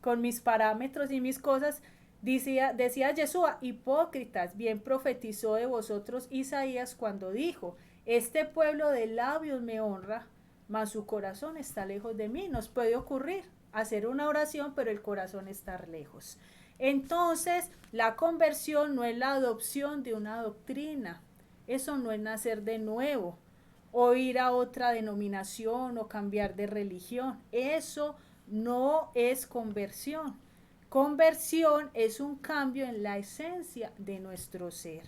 con mis parámetros y mis cosas. Decía Yeshua, hipócritas, bien profetizó de vosotros Isaías cuando dijo, este pueblo de labios me honra, mas su corazón está lejos de mí. Nos puede ocurrir hacer una oración, pero el corazón está lejos. Entonces, la conversión no es la adopción de una doctrina, eso no es nacer de nuevo, o ir a otra denominación o cambiar de religión, eso no es conversión. Conversión es un cambio en la esencia de nuestro ser.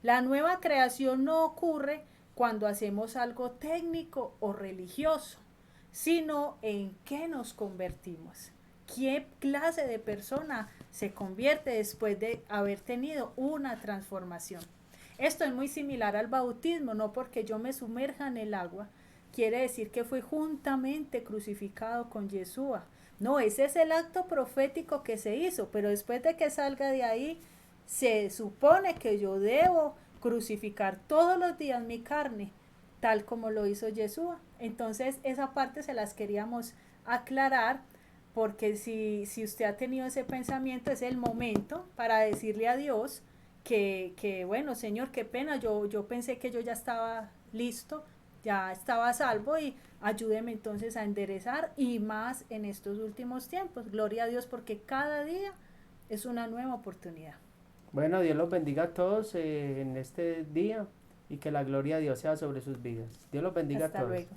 La nueva creación no ocurre cuando hacemos algo técnico o religioso, sino en qué nos convertimos. ¿Qué clase de persona se convierte después de haber tenido una transformación? Esto es muy similar al bautismo, no porque yo me sumerja en el agua, quiere decir que fui juntamente crucificado con Yeshua. No, ese es el acto profético que se hizo, pero después de que salga de ahí, se supone que yo debo crucificar todos los días mi carne, tal como lo hizo Yeshua. Entonces, esa parte se las queríamos aclarar, porque si usted ha tenido ese pensamiento, es el momento para decirle a Dios que bueno, Señor, qué pena, yo pensé que yo ya estaba listo, ya estaba a salvo, y ayúdeme entonces a enderezar, y más en estos últimos tiempos. Gloria a Dios, porque cada día es una nueva oportunidad. Bueno, Dios los bendiga a todos en este día y que la gloria de Dios sea sobre sus vidas. Dios los bendiga a Hasta todos. luego.